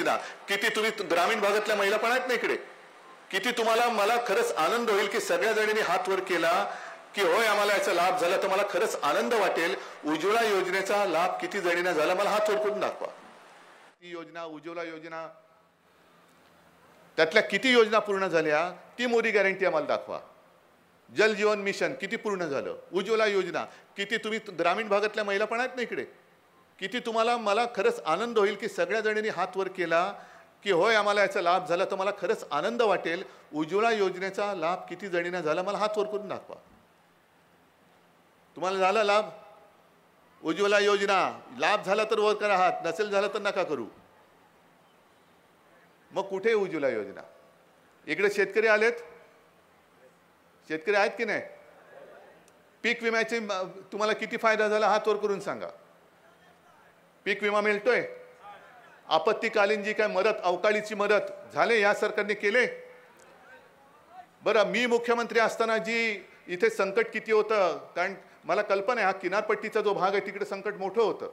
योजना, किती तुम्ही ग्रामीण भागातल्या महिला पण आहेत ना इकडे, किती तुम्हाला मला खरंच आनंद होईल की सगळ्या जणींनी हात वर केला की होय आम्हाला याचा लाभ झाला, तर मला खरंच आनंद वाटेल. उज्ज्वला योजनेचा लाभ किती जणींना झाला मला हात वर करून दाखवा. ती योजना, उज्ज्वला योजना, त्यातल्या किती योजना पूर्ण झाल्या ती मोदी गॅरंटी आम्हाला दाखवा. जल जीवन मिशन किती पूर्ण झालं, उज्ज्वला योजना किती तुम्ही ग्रामीण भागातल्या महिला पण आहेत ना इकडे, किती तुम्हाला मला खरंच आनंद होईल की सगळ्या जणींनी हात वर केला की होय आम्हाला याचा लाभ झाला, तर मला खरंच आनंद वाटेल. उज्ज्वला योजनेचा लाभ किती जणींना झाला मला हात वर करून दाखवा. तुम्हाला झाला लाभ उज्ज्वला योजना? लाभ झाला तर वर करा हात, नसेल झाला तर नका करू. मग कुठे उज्ज्वला योजना? इकडे शेतकरी आलेत, शेतकरी आहेत की नाही? पीक विम्याचे तुम्हाला किती फायदा झाला हात वर करून सांगा. पीक विमा मिळतोय? आपत्तीकालीन जी काय मदत, अवकाळीची मदत झाले या सरकारने केले? बरं, मी मुख्यमंत्री असताना जी इथे संकट किती होतं, कारण मला कल्पना आहे हा किनारपट्टीचा जो भाग आहे तिकडे संकट मोठं होतं,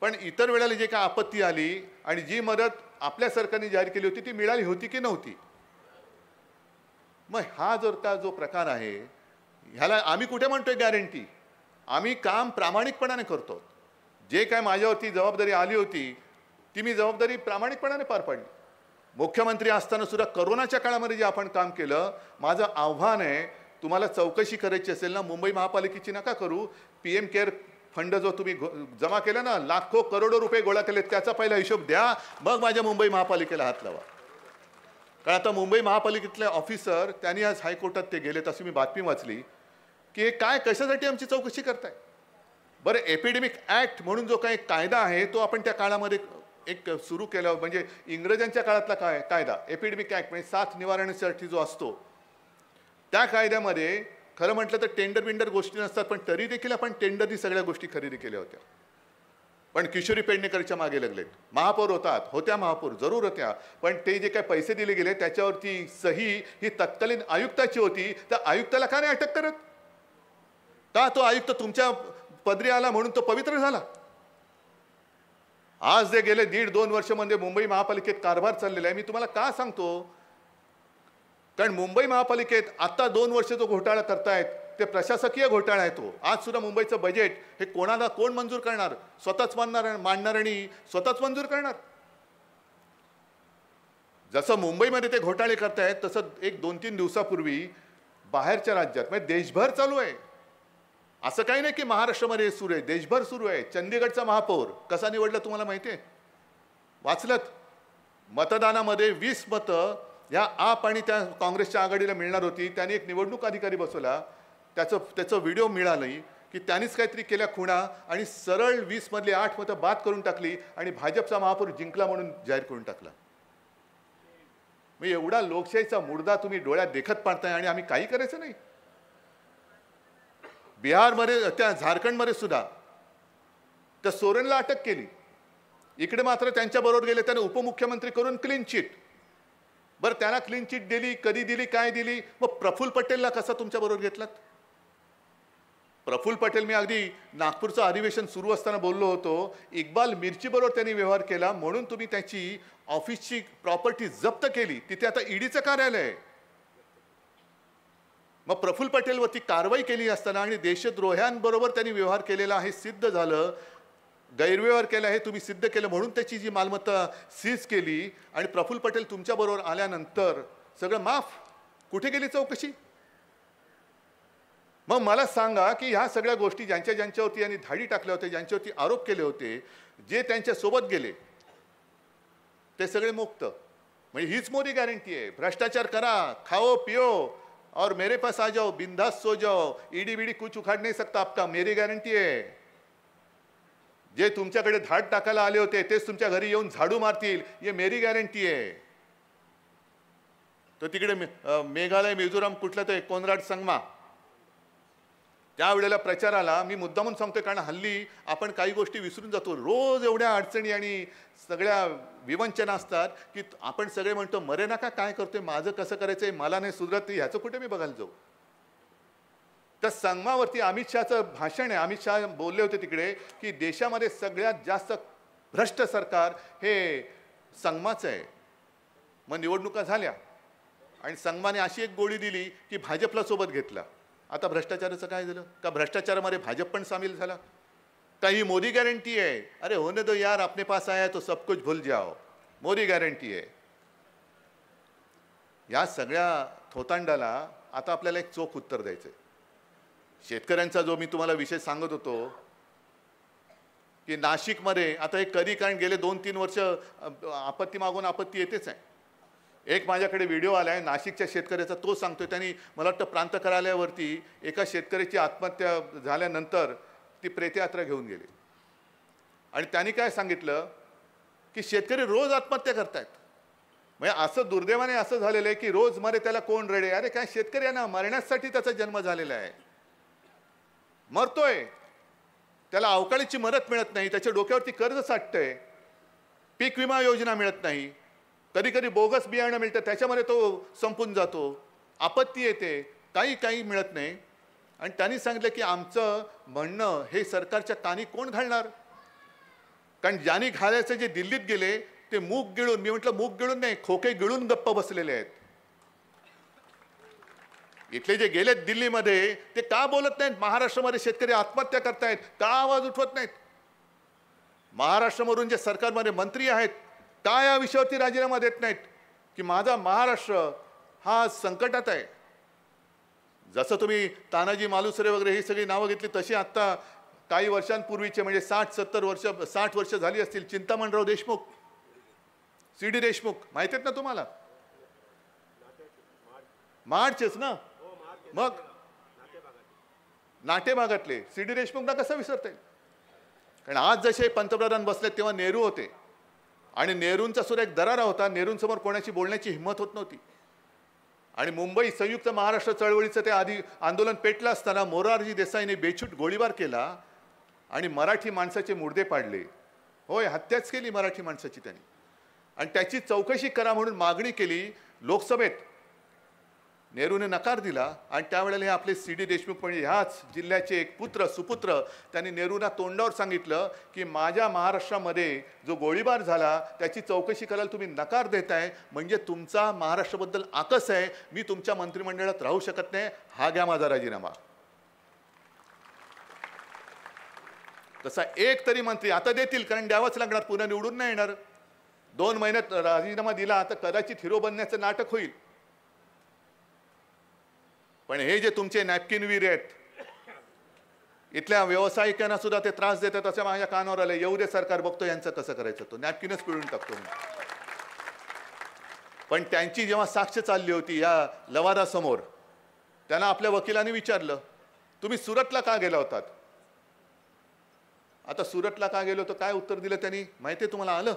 पण इतर वेळेला जे काय आपत्ती आली आणि जी मदत आपल्या सरकारने जाहीर केली होती ती मिळाली होती की नव्हती? मग हा जर का जो प्रकार आहे ह्याला आम्ही कुठे म्हणतोय गॅरंटी? आम्ही काम प्रामाणिकपणाने करतो. जे काय माझ्यावरती जबाबदारी आली होती ती मी जबाबदारी प्रामाणिकपणाने पार पाडली. मुख्यमंत्री असताना सुद्धा करोनाच्या काळामध्ये जे आपण काम केलं, माझं आव्हान आहे, तुम्हाला चौकशी करायची असेल ना मुंबई महापालिकेची नका करू, PM केअर फंड जो तुम्ही जमा केला ना, लाखो करोडो रुपये गोळा केले, त्याचा पहिला हिशोब द्या, मग माझ्या मुंबई महापालिकेला हात लावा. कारण आता मुंबई महापालिकेतले ऑफिसर त्यांनी आज हायकोर्टात ते गेलेत अशी मी बातमी वाचली की काय कशासाठी आमची चौकशी करताय. बरं, एपिडेमिक ॲक्ट म्हणून जो काही कायदा आहे तो आपण त्या काळामध्ये एक सुरू केला, म्हणजे इंग्रजांच्या काळातला कायदा एपिडेमिक ॲक्ट म्हणजे साथ निवारणासाठी जो असतो, त्या कायद्यामध्ये खरं म्हटलं तर टेंडर बिंडर गोष्टी नसतात, पण तरी देखील आपण टेंडरनी सगळ्या गोष्टी खरेदी केल्या होत्या. पण किशोरी पेडणेकरच्या मागे लागलेत. महापौर होत्या महापौर जरूर होत्या, पण ते जे काही पैसे दिले गेले त्याच्यावरती सही ही तत्कालीन आयुक्ताची होती. तर आयुक्ताला का नाही अटक करत? का तो आयुक्त तुमच्या पदरी आला म्हणून तो पवित्र झाला? आज जे गेले 1.5-2 वर्ष म्हणजे मुंबई महापालिकेत कारभार चाललेला आहे. मी तुम्हाला का सांगतो, कारण मुंबई महापालिकेत आता 2 वर्ष जो घोटाळा करतायत ते प्रशासकीय घोटाळा आहे. तो आज सुद्धा मुंबईचं बजेट हे कोणाला कोण मंजूर करणार? स्वतःच मांडणार आणि स्वतःच मंजूर करणार. जसं मुंबईमध्ये ते घोटाळे करतायत तसं 1-2-3 दिवसापूर्वी बाहेरच्या राज्यात म्हणजे देशभर चालू आहे. असं काही नाही की महाराष्ट्रामध्ये सुरू आहे, देशभर सुरू आहे. चंदीगडचा महापौर कसा निवडला तुम्हाला माहिती आहे? वाचलत? मतदानामध्ये 20 मतं या आप आणि त्या काँग्रेसच्या आघाडीला मिळणार होती. त्यांनी एक निवडणूक अधिकारी बसवला, त्याचं व्हिडिओ मिळाली की त्यांनीच काहीतरी केल्या खुणा आणि सरळ 20 मधली 8 मतं बाद करून टाकली आणि भाजपचा महापौर जिंकला म्हणून जाहीर करून टाकला. मग एवढा लोकशाहीचा मुर्दा तुम्ही डोळ्यात देखत पाडताय आणि आम्ही काही करायचं नाही. बिहारमध्ये, त्या झारखंडमध्ये सुद्धा त्या सोरेनला अटक केली. इकडे मात्र त्यांच्याबरोबर गेले, त्याने उपमुख्यमंत्री करून क्लीन चिट. बरं, त्यांना क्लीन चिट दिली, कधी दिली, काय दिली? मग प्रफुल्ल पटेलला कसा तुमच्याबरोबर घेतलात? प्रफुल्ल पटेल, मी अगदी नागपूरचं अधिवेशन सुरू असताना बोललो होतो, इक्बाल मिर्ची बरोबर त्यांनी व्यवहार केला म्हणून तुम्ही त्याची ऑफिसची प्रॉपर्टी जप्त केली. तिथे आता ईडीचं कार्यालय आहे. मग प्रफुल्ल पटेलवरती कारवाई केली असताना आणि देशद्रोह्यांबरोबर त्यांनी व्यवहार केलेला हे सिद्ध झालं, गैरव्यवहार केला हे तुम्ही सिद्ध केलं म्हणून त्याची जी मालमत्ता सीज केली आणि प्रफुल्ल पटेल तुमच्याबरोबर आल्यानंतर सगळं माफ. कुठे गेली चौकशी? मग मला सांगा की ह्या सगळ्या गोष्टी ज्यांच्यावरती यांनी धाडी टाकल्या होत्या, ज्यांच्यावरती आरोप केले होते, जे त्यांच्या सोबत गेले ते सगळे मुक्त. म्हणजे हीच मोदी गॅरंटी आहे. भ्रष्टाचार करा, खाओ पिओ और मेरे पास आ जाओ, बिंदास सो जाओ, ईडी बीडी कुछ उखाड़ नहीं सकता आपका, मेरी गॅरंटी आहे. जे तुमच्याकडे धाड टाकायला आले होते तेच तुमच्या घरी येऊन झाडू मारतील, ये मेरी गॅरंटी आहे. तो तिकडे मेघालय, मिझोराम कुठला तर कोनराड संगमा, त्यावेळेला प्रचाराला मी मुद्दामून सांगतोय कारण हल्ली आपण काही गोष्टी विसरून जातो. रोज एवढ्या अडचणी आणि सगळ्या विवंचना असतात की आपण सगळे म्हणतो मरे नका, काय करतोय, माझं कसं करायचंय, मला नाही सुधरत, ह्याचं कुठे मी बघायला जाऊ. तर संगमावरती अमित शहाचं भाषण आहे. अमित शहा बोलले होते तिकडे की देशामध्ये सगळ्यात जास्त भ्रष्ट सरकार हे संगमाचं आहे. मग निवडणुका झाल्या आणि संगमाने अशी एक गोळी दिली की भाजपला सोबत घेतला. आता भ्रष्टाचाराचं काय झालं? का भ्रष्टाचारामध्ये भाजप पण सामील झाला? काही मोदी गॅरंटी है, अरे होने दो यार, अपने पास आया तो सब कुछ भूल जाओ, मोदी गॅरंटी आहे. या सगळ्या थोतांडाला आता आपल्याला एक चोख उत्तर द्यायचं आहे. शेतकऱ्यांचा जो मी तुम्हाला विषय सांगत होतो की नाशिकमध्ये आता हे कधी, कारण गेले 2-3 वर्ष आपत्ती मागून आपत्ती येतेच आहे. एक माझ्याकडे व्हिडिओ आला आहे नाशिकच्या शेतकऱ्याचा, तो सांगतोय. त्यांनी मला वाटतं प्रांत कार्यालयावरती एका शेतकऱ्याची आत्महत्या झाल्यानंतर ती प्रेतयात्रा घेऊन गेली आणि त्यांनी काय सांगितलं की शेतकरी रोज आत्महत्या करतायत. म्हणजे असं दुर्दैवाने असं झालेलं आहे की रोज मरे त्याला कोण रडे. अरे काय शेतकरी आहे ना, मरण्यासाठी त्याचा जन्म झालेला आहे, मरतोय, त्याला अवकाळीची मदत मिळत नाही, त्याच्या डोक्यावरती कर्ज साठतंय, पीक विमा योजना मिळत नाही, कधी कधी बोगस बियाणं मिळतं त्याच्यामध्ये तो संपून जातो, आपत्ती येते, काही मिळत नाही. आणि त्यांनी सांगितलं की आमचं म्हणणं हे सरकारच्या कानी कोण घालणार? कारण ज्यांनी घालायचं जे दिल्लीत गेले ते मूग गिळून, मी म्हटलं मूग गिळून नाही, खोके गिळून गप्प बसलेले आहेत. इथले जे गेलेत दिल्लीमध्ये ते का बोलत नाहीत? महाराष्ट्रामध्ये शेतकरी आत्महत्या करतायत, का आवाज उठवत नाहीत? महाराष्ट्रामधून जे सरकारमध्ये मंत्री आहेत का या विषयावरती राजीनामा देत नाहीत की माझा महाराष्ट्र हा संकटात आहे? जसं तुम्ही तानाजी मालुसरे वगैरे ही सगळी नावं घेतली तशी आत्ता काही वर्षांपूर्वीचे म्हणजे 60 वर्ष झाली असतील, चिंतामणराव देशमुख, CD देशमुख माहिती आहेत ना तुम्हाला? महाडचेच ना, मग नाटे भागातले CD देशमुखना कसं विसरता येईल? कारण आज जसे पंतप्रधान बसले तेव्हा नेहरू होते आणि नेहरूंचा सुद्धा एक दरारा होता. नेहरूंसमोर कोणाची बोलण्याची हिंमत होत नव्हती. आणि मुंबई संयुक्त महाराष्ट्र चळवळीचं ते आधी आंदोलन पेटलं असताना मोरारजी देसाईने बेछूट गोळीबार केला आणि मराठी माणसाचे मुर्दे पाडले. होय, हत्याच केली मराठी माणसाची त्यांनी. आणि त्याची चौकशी करा म्हणून मागणी केली लोकसभेत. नेहरूने नकार दिला आणि त्यावेळेला हे आपले CD देशमुख म्हणजे ह्याच जिल्ह्याचे एक पुत्र सुपुत्र त्यांनी नेहरूंना तोंडावर सांगितलं की माझ्या महाराष्ट्रामध्ये जो गोळीबार झाला त्याची चौकशी करायला तुम्ही नकार देताय, म्हणजे तुमचा महाराष्ट्राबद्दल आकस आहे, मी तुमच्या मंत्रिमंडळात राहू शकत नाही, हा घ्या माझा राजीनामा. तसा एक तरी मंत्री आता देतील, कारण द्यावंच लागणार, पुन्हा निवडून नाही येणार. 2 महिन्यात राजीनामा दिला तर कदाचित हिरो बनण्याचं नाटक होईल. पण हे जे तुमचे नॅपकिनवीर आहेत इथल्या व्यावसायिकांना सुद्धा ते त्रास देतात असं माझ्या कानावर आलं. येऊ दे सरकार, बघतो यांचं कसं करायचं, तो नॅपकिनच पिळून टाकतो. पण त्यांची जेव्हा साक्ष चालली होती या लवादासमोर, त्यांना आपल्या वकिलांनी विचारलं तुम्ही सुरतला का गेला होतात? आता सुरतला का गेलो होतो, काय उत्तर दिलं त्यांनी माहिती आहे तुम्हाला? आलं,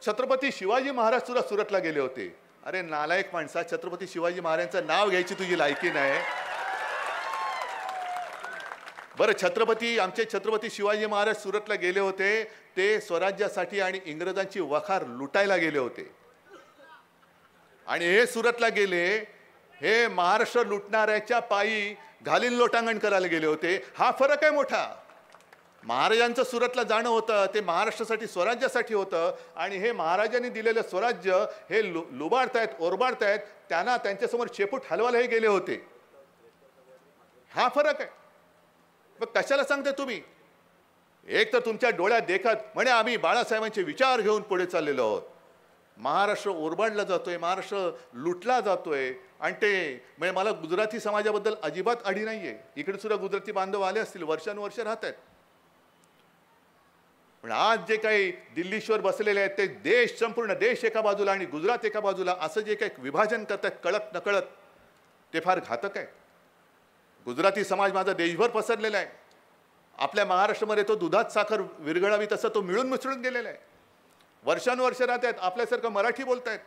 छत्रपती शिवाजी महाराज सुद्धा सुरतला गेले होते. अरे नालायक माणसा, छत्रपती शिवाजी महाराजांचं नाव घ्यायची तुझी लायकी नाही. बरं, आमचे छत्रपती शिवाजी महाराज सुरतला गेले होते ते स्वराज्यासाठी आणि इंग्रजांची वखार लुटायला गेले होते. आणि हे सुरतला गेले, हे महाराष्ट्र लुटणाऱ्याच्या पायी घालील लोटांगण करायला गेले होते. हा फरक आहे मोठा. महाराजांचं सुरतला जाणं होतं ते महाराष्ट्रासाठी, स्वराज्यासाठी होतं. आणि हे महाराजांनी दिलेलं स्वराज्य हे लुबाडतायत, ओरबाडतायत, त्यांना त्यांच्यासमोर शेपूट हलवायला हे गेले होते. हा फरक आहे. मग कशाला सांगते तुम्ही? एक तर तुमच्या डोळ्यात देखत म्हणे आम्ही बाळासाहेबांचे विचार घेऊन पुढे चाललेलो आहोत. महाराष्ट्र ओरबाडला जातोय, महाराष्ट्र लुटला जातोय. आणि ते म्हणजे मला गुजराती समाजाबद्दल अजिबात अडी नाहीये. इकडे सुद्धा गुजराती बांधव आले असतील, वर्षानुवर्ष राहत आहेत. पण आज जे काही दिल्लीश्वर बसलेले आहेत ते देश, संपूर्ण देश एका बाजूला आणि गुजरात एका बाजूला, असं जे काही विभाजन करतात कळत नकळत, ते फार घातक आहे. गुजराती समाज माझा देशभर पसरलेला आहे. आपल्या महाराष्ट्रामध्ये तो दुधात साखर विरघळावी तसं तो मिळून मिसळून गेलेला आहे. वर्षानुवर्ष राहत आहेत, आपल्यासारखं मराठी बोलतायत,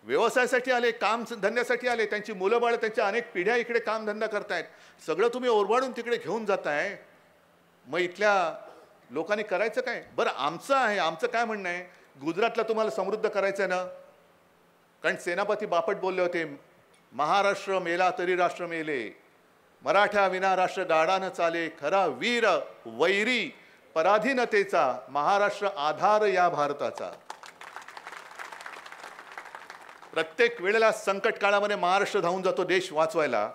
व्यवसायासाठी आले, काम धंद्यासाठी आले, त्यांची मुलं बाळ, त्यांच्या अनेक पिढ्या इकडे कामधंदा करतायत. सगळं तुम्ही ओरबाडून तिकडे घेऊन जाताय. मग इथल्या लोकांनी करायचं काय? बरं, आमचं काय म्हणणं आहे, गुजरातला तुम्हाला समृद्ध करायचं आहे ना. कारण सेनापती बापट बोलले होते, महाराष्ट्र मेला तरी राष्ट्र मेले, मराठा विना राष्ट्र गाडा न चाले, खरा वीर वैरी पराधीनतेचा, महाराष्ट्र आधार या भारताचा. प्रत्येक वेळेला संकट काळामध्ये महाराष्ट्र धावून जातो देश वाचवायला,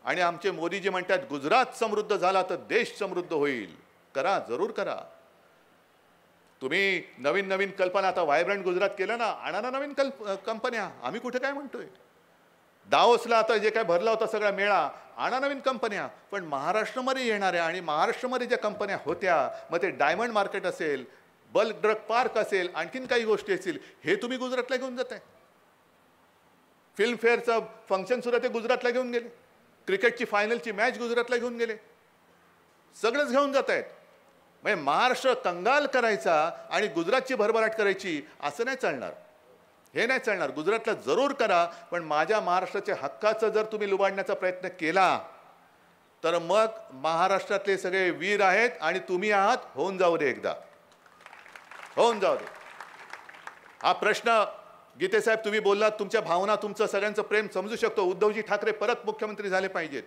आणि आमचे मोदीजी म्हणतात गुजरात समृद्ध झाला तर देश समृद्ध होईल. करा, जरूर करा. तुम्ही नवीन नवीन कल्पना, आता व्हायब्रंट गुजरात केलं ना, आणा ना नवीन कंपन्या. आम्ही कुठे काय म्हणतोय. दावोसला आता जे काय भरला होता सगळा मेळा, आणा नवीन कंपन्या. पण महाराष्ट्रामध्ये येणाऱ्या आणि महाराष्ट्रामध्ये ज्या कंपन्या होत्या, मग ते डायमंड मार्केट असेल, बल्क ड्रग पार्क असेल, आणखीन काही गोष्टी असतील, हे तुम्ही गुजरातला घेऊन जाताय. फिल्मफेअरचं फंक्शन सुद्धा ते गुजरातला घेऊन गेले. क्रिकेटची फायनलची मॅच गुजरातला घेऊन गेले. सगळंच घेऊन जात आहेत. म्हणजे महाराष्ट्र कंगाल करायचा आणि गुजरातची भरभराट करायची, असं नाही चालणार. हे नाही चालणार. गुजरातला जरूर करा, पण माझ्या महाराष्ट्राच्या हक्काचं जर तुम्ही लुबाडण्याचा प्रयत्न केला तर मग महाराष्ट्रातले सगळे वीर आहेत आणि तुम्ही आहात, होऊन जाऊ दे एकदा, होऊन जाऊ दे. हा प्रश्न गीतेसाहेब तुम्ही बोललात, तुमच्या भावना, तुमचं सगळ्यांचं प्रेम समजू शकतो. उद्धवजी ठाकरे परत मुख्यमंत्री झाले पाहिजेत.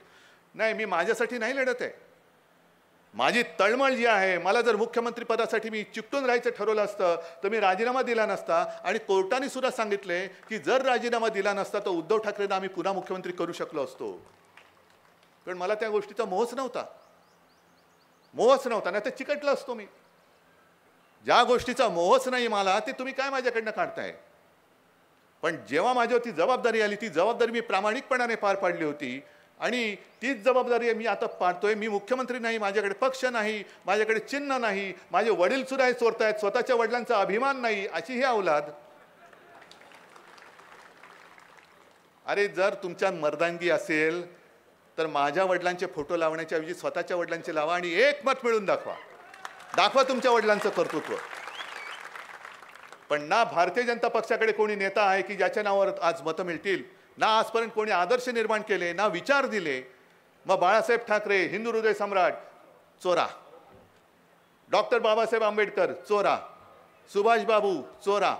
नाही, मी माझ्यासाठी नाही लढत आहे. माझी तळमळ जी आहे, मला जर मुख्यमंत्री पदासाठी मी चिकटून राहायचं ठरवलं असतं तर मी राजीनामा दिला नसता. आणि कोर्टाने सुद्धा सांगितले की जर राजीनामा दिला नसता तर उद्धव ठाकरेंना आम्ही पुन्हा मुख्यमंत्री करू शकलो असतो. पण मला त्या गोष्टीचा मोहच नव्हता, मोहच नव्हता. नाही तर चिकटलं असतो मी. ज्या गोष्टीचा मोहच नाही मला, ते तुम्ही काय माझ्याकडनं काढताय. पण जेव्हा माझ्यावरती जबाबदारी आली, ती जबाबदारी मी प्रामाणिकपणाने पार पाडली होती. आणि तीच जबाबदारी मी आता पाडतोय. मी मुख्यमंत्री नाही, माझ्याकडे पक्ष नाही, माझ्याकडे चिन्ह नाही, माझे वडील सुद्धा हे चोरतायत, स्वतःच्या वडिलांचा अभिमान नाही, अशी ही औलाद. अरे जर तुमच्या मर्दानगी असेल तर माझ्या वडिलांचे फोटो लावण्याच्या ऐवजी स्वतःच्या वडिलांचे लावा आणि एक मत मिळून दाखवा. दाखवा तुमच्या वडिलांचं कर्तृत्व. पण ना भारतीय जनता पक्षाकडे कोणी नेता आहे की ज्याच्या नावावर आज मतं मिळतील, ना आजपर्यंत कोणी आदर्श निर्माण केले, ना विचार दिले. मग बाळासाहेब ठाकरे, हिंदू हृदय सम्राट, चोरा. डॉक्टर बाबासाहेब आंबेडकर, चोरा. सुभाष बाबू, चोरा.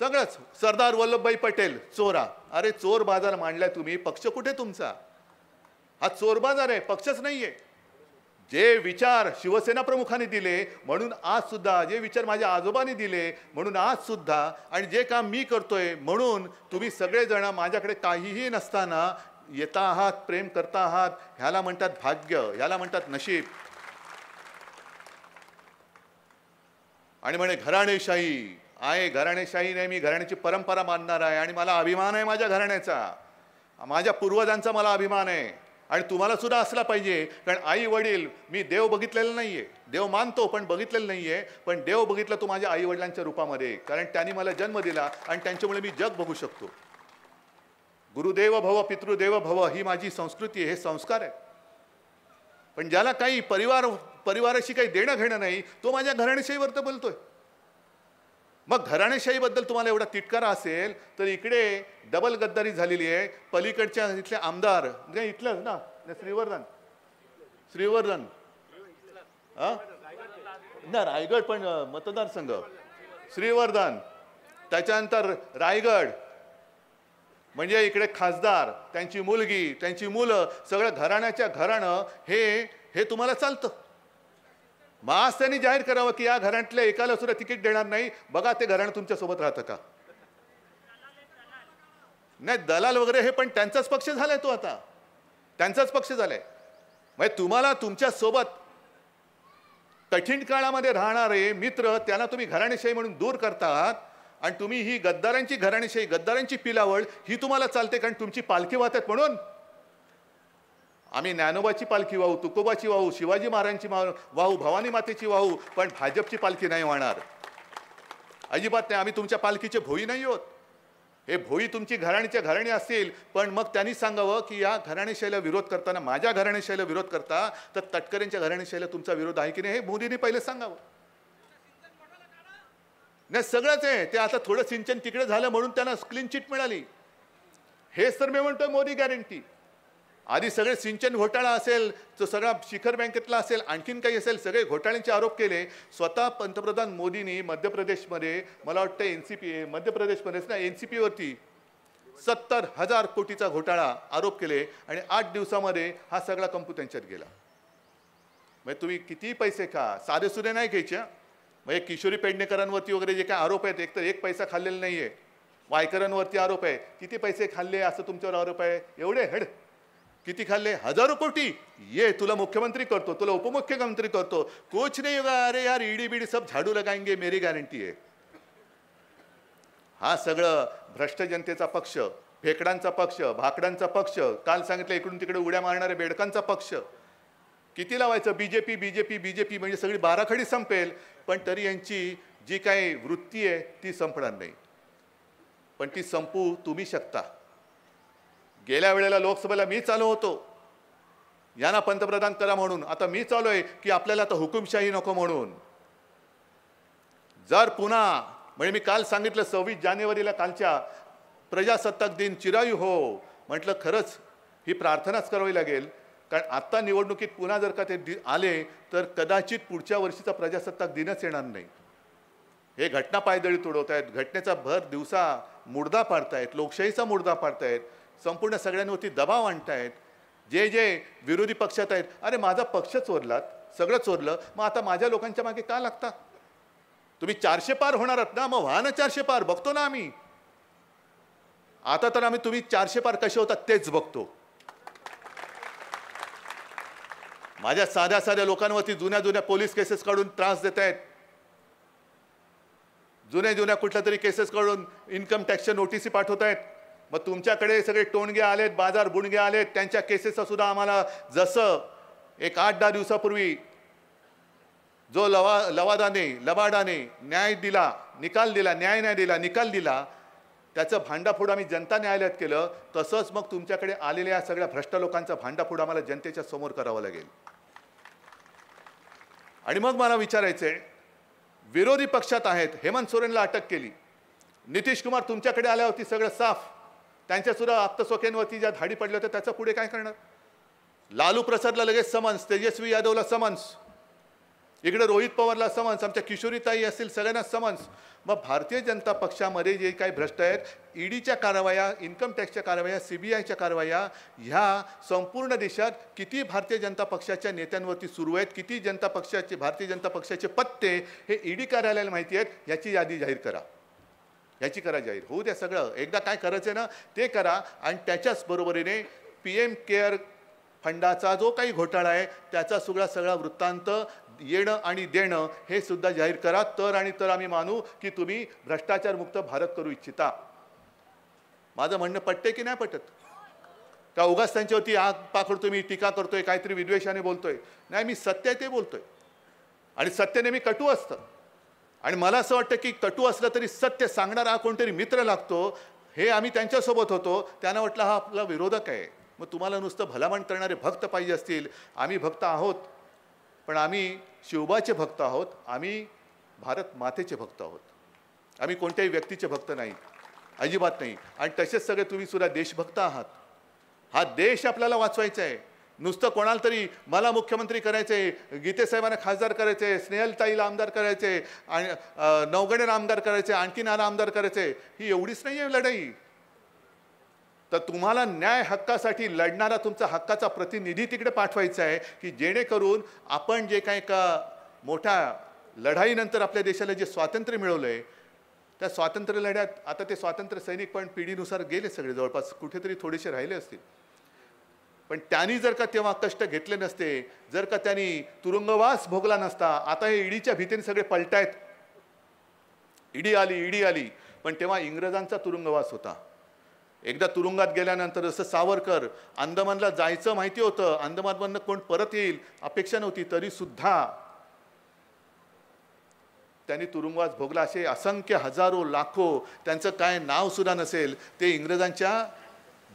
सगळंच. सरदार वल्लभभाई पटेल, चोरा. अरे चोर बाजार मांडलाय तुम्ही, पक्ष कुठे तुमचा. हा चोर बाजार आहे, पक्षच नाहीये. जे विचार शिवसेना प्रमुखांनी दिले म्हणून आज सुद्धा, जे विचार माझ्या आजोबांनी दिले म्हणून आज सुद्धा, आणि जे काम मी करतोय म्हणून तुम्ही सगळेजण माझ्याकडे काहीही नसताना येता आहात, प्रेम करता आहात. ह्याला म्हणतात भाग्य, ह्याला म्हणतात नशीब. आणि म्हणे घराणेशाही आहे. घराणेशाही नाही, मी घराण्याची परंपरा मानणार आहे आणि मला अभिमान आहे माझ्या घराण्याचा, माझ्या पूर्वजांचा मला अभिमान आहे. आणि तुम्हाला सुद्धा असला पाहिजे. कारण आई वडील, मी देव बघितलेलं नाहीये, देव मानतो पण बघितलेलं नाहीये. पण देव बघितलं तो माझ्या आई वडिलांच्या रूपामध्ये, कारण त्यांनी मला जन्म दिला आणि त्यांच्यामुळे मी जग बघू शकतो. गुरुदेव भव पितृदेव भव ही माझी संस्कृती आहे, हे संस्कार आहे. पण ज्याला काही परिवाराशी काही देणं घेणं नाही, तो माझ्या घराणेशाहीवर तर बोलतोय. मग घराणेशाहीबद्दल तुम्हाला एवढा तिटकारा असेल तर इकडे डबल गद्दारी झालेली आहे. पलीकडच्या इथले आमदार, म्हणजे इथलंच ना, श्रीवर्धन ना, रायगड पण मतदारसंघ, श्रीवर्धन, त्याच्यानंतर रायगड, म्हणजे इकडे खासदार, त्यांची मुलगी, त्यांची मुलं, सगळं घराण्याच्या घराणं हे तुम्हाला चालतं. मग आज त्यांनी जाहीर करावं की या घराण्यातल्या एकाला सुद्धा तिकीट देणार नाही. बघा ते घराणं तुमच्या सोबत राहतं का. नाही दलाल वगैरे हे पण त्यांचाच पक्ष झालाय, तो आता त्यांचाच पक्ष झालाय. म्हणजे तुम्हाला तुमच्या सोबत कठीण काळामध्ये राहणारे मित्र, त्यांना तुम्ही घराणेशाही म्हणून दूर करतात. आणि तुम्ही ही गद्दारांची घराणेशाही, गद्दारांची पिलावळ ही तुम्हाला चालते. कारण तुमची पालखी वाहतात म्हणून. आम्ही ज्ञानोबाची पालखी वाहू, तुकोबाची वाहू, शिवाजी महाराजांची वाहू, भवानी मातेची वाहू, पण भाजपची पालखी नाही वाहणार, अजिबात नाही. आम्ही तुमच्या पालखीचे भोई नाही आहोत. हे भोई तुमची घराणीच्या घराणी असतील, पण मग त्यांनी सांगावं की या घराणेशाहीला विरोध करताना, माझ्या घराणेशाहीला विरोध करता तर तटकरेंच्या घराणेशाहीला तुमचा विरोध आहे की नाही, हे मोदींनी पहिले सांगावं. नाही सगळंच आहे ते. आता थोडं सिंचन तिकडे झालं म्हणून त्यांना क्लीन चिट मिळाली. हेच तर मी म्हणतोय मोदी गॅरंटी. आधी सगळे सिंचन घोटाळा असेल, तो सगळा शिखर बँकेतला असेल, आणखीन काही असेल, सगळे घोटाळ्यांचे आरोप केले. स्वतः पंतप्रधान मोदींनी मध्य प्रदेशमध्ये, मला वाटतं NCP, मध्य प्रदेशमध्येच ना, NCP वरती 70,000 कोटीचा घोटाळा आरोप केले आणि 8 दिवसामध्ये हा सगळा कंपू त्यांच्यात गेला. म्हणजे तुम्ही किती पैसे खा, साधे सुधे नाही घ्यायचे. म्हणजे किशोरी पेडणेकरांवरती वगैरे जे काय आरोप आहेत, एक तर एक पैसा खाल्लेला नाहीये. वायकरांवरती आरोप आहे, किती पैसे खाल्ले असं तुमच्यावर आरोप आहे. एवढे हेड किती खाल्ले? हजारो कोटी. ये तुला मुख्यमंत्री करतो, तुला उपमुख्यमंत्री करतो. कुछ नहीं होगा. अरे यार ईडी बीडी सब झाडू लगाएंगे, मेरी गॅरंटी आहे. हा सगळं भ्रष्ट जनतेचा पक्ष, फेकडांचा पक्ष, भाकडांचा पक्ष, काल सांगितलं इकडून तिकडे उड्या मारणाऱ्या बेडकांचा पक्ष. किती लावायचं बीजेपी बीजेपी बीजेपी, म्हणजे सगळी बाराखडी संपेल, पण तरी यांची जी काही वृत्ती आहे ती संपणार नाही. पण ती संपू तुम्ही शकता. गेल्या वेळेला लोकसभेला मी चालू होतो यांना पंतप्रधान करा म्हणून, आता मी चालू आहे की आपल्याला आता हुकुमशाही नको म्हणून. जर पुन्हा म्हणजे मी काल सांगितलं 26 जानेवारीला कालच्या प्रजासत्ताक दिन चिरायू हो, म्हटलं खरंच ही प्रार्थनाच करावी लागेल. कारण आत्ता निवडणुकीत पुन्हा जर का ते आले तर कदाचित पुढच्या वर्षीचा प्रजासत्ताक दिनच येणार नाही. हे घटना पायदळी तुडवत आहेत, घटनेचा भर दिवसा मुर्दा पाडतायत, लोकशाहीचा मुर्दा पाडतायत, संपूर्ण सगळ्यांवरती दबाव आणतायत. जे जे विरोधी पक्षात आहेत, अरे माझा पक्ष चोरलात, सगळं चोरलं, मग आता माझ्या लोकांच्या मागे का लागता? तुम्ही 400 पार होणार आहात ना, मग व्हा ना 400 पार, बघतो ना आम्ही. आता तर आम्ही तुम्ही 400 पार कसे होतात तेच बघतो. माझ्या साध्या साध्या लोकांवरती जुन्या जुन्या पोलीस केसेस काढून त्रास देत आहेत. जुन्या कुठल्या तरी केसेस काढून इन्कम टॅक्सच्या नोटिसी पाठवत आहेत. मग तुमच्याकडे सगळे टोणगे आलेत, बाजार बुणगे आलेत, त्यांच्या केसेसचा सुद्धा आम्हाला जसं एक 8-10 दिवसापूर्वी जो लवादाने न्याय दिला, निकाल दिला, न्याय नाही दिला, निकाल दिला, त्याचं भांडाफोड आम्ही जनता न्यायालयात केलं. तसंच मग तुमच्याकडे आलेल्या सगळ्या भ्रष्ट लोकांचा भांडाफोड आम्हाला जनतेच्या समोर करावा लागेल. आणि मग मला विचारायचंय, विरोधी पक्षात आहेत, हेमंत सोरेनला अटक केली, नितीश कुमार तुमच्याकडे आल्यावरती सगळं साफ, त्यांच्या सुद्धा आप्तसोक्यांवरती ज्या धाडी पडल्या होत्या त्याचं पुढे काय करणार? लालू प्रसादला लगेच समन्स, तेजस्वी यादवला समन्स, इकडे रोहित पवारला समन्स, आमच्या किशोरीताई असतील सगळ्यांना समन्स. मग भारतीय जनता पक्षामध्ये जे काही भ्रष्ट आहेत, ईडीच्या कारवाया, इन्कम टॅक्सच्या कारवाया, CBIच्या कारवाया, ह्या संपूर्ण देशात किती भारतीय जनता पक्षाच्या नेत्यांवरती सुरू आहेत, किती भारतीय जनता पक्षाचे पत्ते हे ईडी कार्यालयाला माहिती आहेत, याची यादी जाहीर करा. याची करा जाहीर, होऊ द्या सगळं. एकदा काय करायचं ना ते करा. आणि त्याच्याच बरोबरीने PM केअर फंडाचा जो काही घोटाळा आहे त्याचा सगळा वृत्तांत येणं आणि देणं हे सुद्धा जाहीर करा. तर आम्ही मानू की तुम्ही भ्रष्टाचार मुक्त भारत करू इच्छिता. माझं म्हणणं पटते की नाही पटत? का उगाच त्यांच्यावरती आग पाखडतोय, मी टीका करतोय, काहीतरी विद्वेषाने बोलतोय? नाही, मी सत्य आहे ते बोलतोय. आणि सत्य नेहमी कटू असतं. आणि मला असं वाटतं की कटू असलं तरी सत्य सांगणारा कोणतरी मित्र लागतो. हे आम्ही त्यांच्यासोबत होतो, त्यांना वाटलं हा आपला विरोधक आहे. मग तुम्हाला नुसतं भलामण करणारे भक्त पाहिजे असतील. आम्ही भक्त आहोत, पण आम्ही शिवबाचे भक्त आहोत, आम्ही भारत मातेचे भक्त आहोत. आम्ही कोणत्याही व्यक्तीचे भक्त नाही, अजिबात नाही. आणि तसेच सगळे तुम्ही सुद्धा देशभक्त आहात. हा देश आपल्याला वाचवायचा आहे. नुसतं कोणाला तरी मला मुख्यमंत्री करायचे, गीते साहेबांना खासदार करायचे, स्नेहलताईला आमदार करायचे, आणि नवगणेला आमदार करायचे, आणखीन आमदार करायचे, ही एवढीच नाही आहे लढाई. तर तुम्हाला न्याय हक्कासाठी लढणारा तुमचा हक्काचा प्रतिनिधी तिकडे पाठवायचा आहे, की जेणेकरून आपण जे काही का मोठ्या लढाईनंतर आपल्या देशाला जे स्वातंत्र्य मिळवलंय, त्या स्वातंत्र्य लढ्यात आता ते स्वातंत्र्य सैनिक पण पिढीनुसार गेले सगळे, जवळपास कुठेतरी थोडेसे राहिले असतील. पण त्यांनी जर का तेव्हा कष्ट घेतले नसते, जर का त्यांनी तुरुंगवास भोगला नसता, आता हे ईडीच्या भीतीने सगळे पलटायत. ईडी आली, पण तेव्हा इंग्रजांचा तुरुंगवास होता. एकदा तुरुंगात गेल्यानंतर जसं सावरकर अंदमानला जायचं माहिती होतं, अंदमानमधनं कोण परत येईल अपेक्षा नव्हती, तरी सुद्धा त्यांनी तुरुंगवास भोगला. असे असंख्य हजारो लाखो, त्यांचं काय नाव सुद्धा नसेल, ते इंग्रजांच्या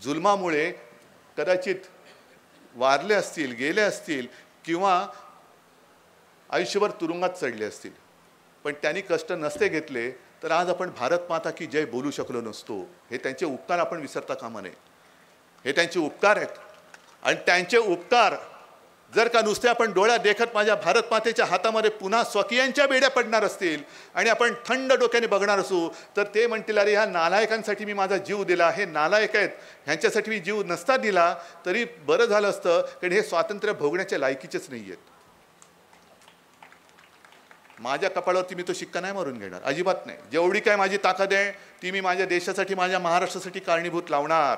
जुलमामुळे कदाचित वारले असतील, गेले असतील, किंवा आयुष्यभर तुरुंगात चढले असतील. पण त्यांनी कष्ट नसते घेतले तर आज आपण भारत माता की जय बोलू शकलो नसतो. हे त्यांचे उपकार आपण विसरता कामा नये. हे त्यांचे उपकार आहेत. आणि त्यांचे उपकार जर का नुसते आपण डोळ्यात देखत माझ्या भारत मातेच्या हातामध्ये पुन्हा स्वकीयांच्या बेड्या पडणार असतील आणि आपण थंड डोक्याने बघणार असू, तर ते म्हणतील अरे ह्या नालायकांसाठी मी माझा जीव दिला, हे नालायक आहेत, ह्यांच्यासाठी मी जीव नसता दिला तरी बरं झालं असतं, कारण हे स्वातंत्र्य भोगण्याच्या लायकीचेच नाही आहेत. माझ्या कपाळावरती मी तो शिक्का नाही मारून घेणार, अजिबात नाही. जेवढी काय माझी ताकद आहे ती मी माझ्या देशासाठी, माझ्या महाराष्ट्रासाठी कारणीभूत लावणार.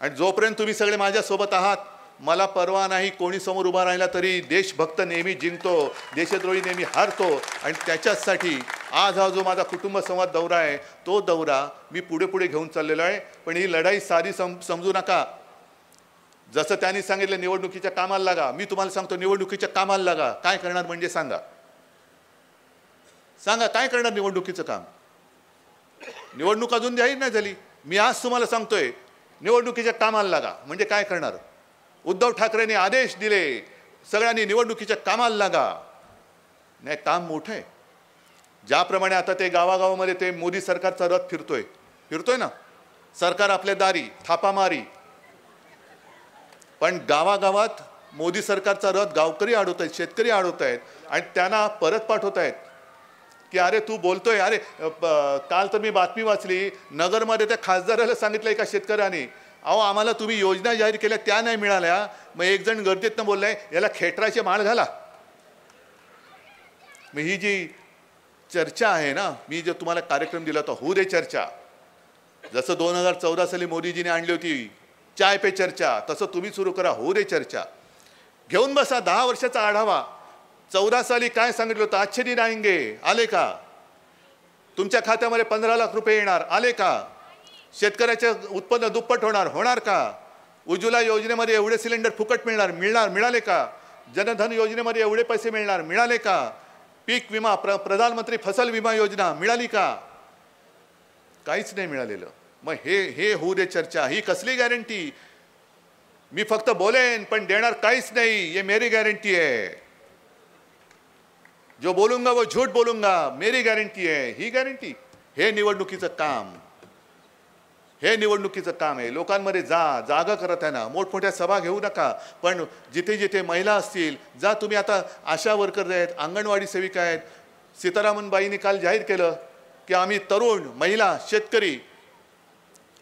आणि जोपर्यंत तुम्ही सगळे माझ्यासोबत आहात, मला परवा नाही कोणी समोर उभा राहिला तरी देशभक्त नेहमी जिंकतो, देशद्रोही नेहमी हारतो. आणि त्याच्यासाठी आज हा जो माझा कुटुंब संवाद दौरा आहे, तो दौरा मी पुढे पुढे घेऊन चाललेलो आहे. पण ही लढाई साधी समजू नका. जसं त्यांनी सांगितलं निवडणुकीच्या कामाला लागा, मी तुम्हाला सांगतो निवडणुकीच्या कामाला लागा. काय करणार म्हणजे सांगा काय करणार निवडणुकीचं काम? निवडणूक अजून जाहीर नाही झाली, मी आज तुम्हाला सांगतोय निवडणुकीच्या कामाला लागा. म्हणजे काय करणार? उद्धव ठाकरेंनी आदेश दिले सगळ्यांनी निवडणुकीच्या कामाला लागा. नाही, काम मोठं आहे. ज्याप्रमाणे आता ते गावागावामध्ये ते मोदी सरकारचा रथ फिरतोय ना, सरकार आपल्या दारी थापामारी. पण गावागावात मोदी सरकारचा रथ गावकरी अडवत आहेत, शेतकरी अडवत आहेत आणि त्यांना परत पाठवत आहेत की अरे तू बोलतोय. अरे काल तर मी बातमी वाचली, नगरमध्ये त्या खासदाराला सांगितलं एका शेतकऱ्याने, अहो आम्हाला तुम्ही योजना जाहीर केल्या त्या नाही मिळाल्या. मग एक जण गर्दीतनं बोललाय याला खेटराचे माळ घाला. मग ही जी चर्चा आहे ना, मी जो तुम्हाला कार्यक्रम दिला होता होऊ दे चर्चा, जसं 2014 साली मोदीजीने आणली होती चाय पे चर्चा, तसं तुम्ही सुरू करा होऊ दे चर्चा. घेऊन बसा 10 वर्षाचा आढावा. 14 साली काय सांगितलं होतं? अच्छे दिन आएंगे, आले का? तुमच्या खात्यामध्ये 15 लाख रुपये येणार, आले का? शेतकऱ्याचे उत्पन्न दुप्पट होणार का? उज्ज्वला योजनेमध्ये एवढे सिलेंडर फुकट मिळाले का? जनधन योजनेमध्ये एवढे पैसे मिळाले का? पीक विमा, प्रधानमंत्री फसल विमा योजना मिळाली का? काहीच नाही मिळालेलं. मग हे होऊ दे चर्चा. ही कसली गॅरंटी? मी फक्त बोलेन पण देणार काहीच नाही, ये मेरी गॅरंटी है. जो बोलूंगा वो झूठ बोलूंगा, मेरी गॅरंटी आहे. ही गॅरंटी, हे निवडणुकीचं काम आहे. लोकांमध्ये जागा करत आहे ना, मोठमोठ्या सभा घेऊ नका, पण जिथे जिथे महिला असतील जा तुम्ही. आता आशा वर्कर आहेत, अंगणवाडी सेविका आहेत. सीतारामनबाईंनी काल जाहीर केलं की आम्ही तरुण, महिला, शेतकरी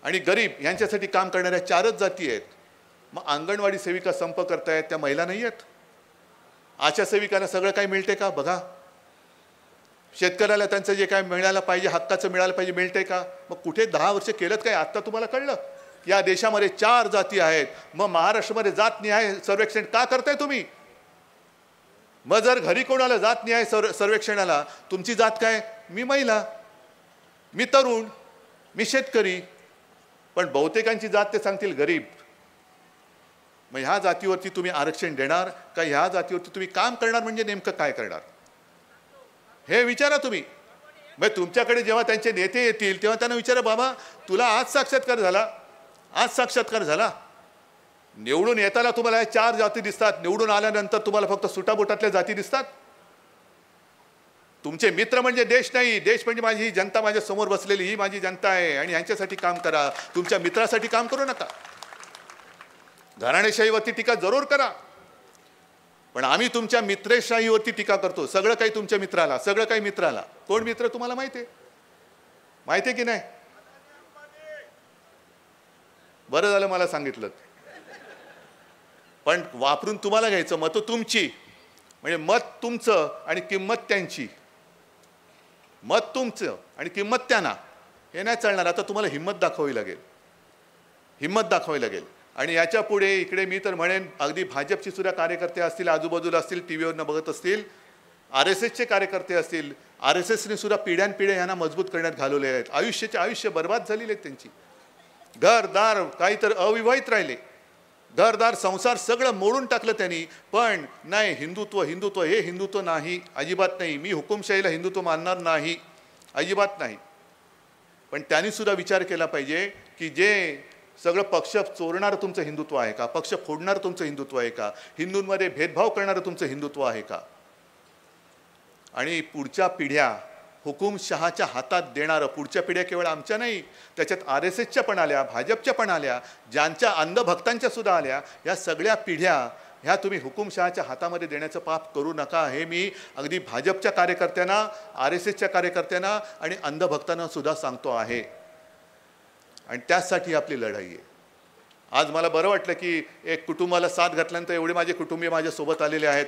आणि गरीब यांच्यासाठी काम करणाऱ्या 4च जाती आहेत. मग अंगणवाडी सेविका संप करतायत, त्या महिला नाही आहेत. आशा सेविकांना सगळं काही मिळते का? बघा. शेतकऱ्याला त्यांचं जे काय मिळायला पाहिजे, हक्काचं मिळायला पाहिजे, मिळते का? मग कुठे 10 वर्ष केलं काय? आत्ता तुम्हाला कळलं या देशामध्ये 4 जाती आहेत. मग महाराष्ट्रामध्ये जातनिहाय सर्वेक्षण का करताय तुम्ही? मग जर घरी कोणाला जातनिहाय सर्वेक्षणाला, तुमची जात काय? मी महिला, मी तरुण, मी शेतकरी, पण बहुतेकांची जात ते सांगतील गरीब. मग ह्या जातीवरती तुम्ही आरक्षण देणार का? ह्या जातीवरती तुम्ही काम करणार म्हणजे नेमकं काय करणार हे विचारा तुम्ही. मग तुमच्याकडे जेव्हा त्यांचे नेते येतील तेव्हा त्यांना विचारा, बाबा तुला आज साक्षात्कार झाला, निवडून येताना तुम्हाला या 4 जाती दिसतात, निवडून आल्यानंतर तुम्हाला फक्त सुटाबुटातल्या जाती दिसतात. तुमचे मित्र म्हणजे देश नाही, देश म्हणजे माझी जनता, माझ्या समोर बसलेली ही माझी जनता आहे आणि यांच्यासाठी काम करा. तुमच्या मित्रासाठी काम करू नका. घराणेशाहीवरती टीका जरूर करा, पण आम्ही तुमच्या मित्रशाहीवरती टीका करतो. सगळं काही तुमच्या मित्राला, सगळं काही मित्राला. कोण मित्र तुम्हाला माहिती आहे की नाही? बरं झालं मला सांगितलं. पण वापरून तुम्हाला घ्यायचं, मतं तुमची, म्हणजे मत तुमचं आणि किंमत त्यांची. मत तुमचं आणि किंमत त्यांना, हे नाही चालणार. आता तुम्हाला हिंमत दाखवावी लागेल. आणि याच्या पुढे इकडे मी तर म्हणेन, अगदी भाजपची सुद्धा कार्यकर्ते असतील, आजूबाजूला असतील, टीव्हीवरनं बघत असतील, RSSचे कार्यकर्ते असतील, RSSने सुद्धा पिढ्यानपिढ्या यांना मजबूत करण्यात घालवले आहेत. आयुष्य बर्बाद झालेले आहेत त्यांची. घरदार, काही तर अविवाहित राहिले, घरदार संसार सगळं मोडून टाकलं त्यांनी. पण नाही, हिंदुत्व हे हिंदुत्व नाही, अजिबात नाही. मी हुकुमशाहीला हिंदुत्व मानणार नाही, अजिबात नाही. पण त्यांनी सुद्धा विचार केला पाहिजे की जे सगळं पक्ष चोरणारं तुमचं हिंदुत्व आहे का? पक्ष फोडणारं तुमचं हिंदुत्व आहे का? हिंदूंमध्ये भेदभाव करणारं तुमचं हिंदुत्व आहे का? आणि पुढच्या पिढ्या हुकुमशहाच्या हातात देणारं, पुढच्या पिढ्या केवळ आमच्या नाही, त्याच्यात RSSच्या पण आल्या, भाजपच्या पण आल्या, ज्यांच्या अंधभक्तांच्या सुद्धा आल्या. या सगळ्या पिढ्या ह्या तुम्ही हुकुमशहाच्या हातामध्ये देण्याचं पाप करू नका. हे मी अगदी भाजपच्या कार्यकर्त्यांना, RSSच्या कार्यकर्त्यांना आणि अंधभक्तांना सुद्धा सांगतो आहे. आणि त्यासाठी आपली लढाई आहे. आज मला बरं वाटलं की एक कुटुंबाला साथ घातल्यानंतर एवढे माझे कुटुंबीय माझ्यासोबत आलेले आहेत.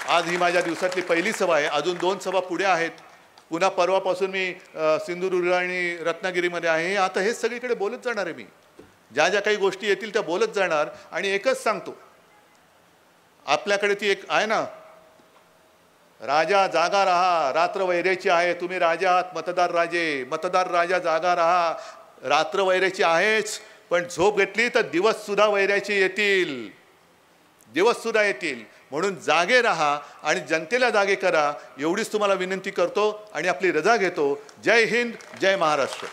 आज ही माझ्या दिवसातली पहिली सभा आहे. अजून 2 सभा पुढे आहेत. पुन्हा परवापासून मी सिंधुदुर्ग आणि रत्नागिरीमध्ये आहे. आता हे सगळीकडे बोलत जाणार आहे. मी ज्या ज्या काही गोष्टी येतील त्या बोलत जाणार. आणि एकच सांगतो, आपल्याकडे ती एक आहे ना, राजा जागा रहा, रात्र वैरेची आहे. तुम्ही राजा आहात, मतदार राजे. मतदार राजा जागा रहा, रात्र वैरेची आहेच, पण झोप घेतली तर दिवस सुद्धा वैऱ्याचे येतील. दिवस सुद्धा येतील. म्हणून जागे रहा आणि जनतेला जागे करा, एवढीच तुम्हाला विनंती करतो आणि आपली रजा घेतो. जय हिंद, जय महाराष्ट्र.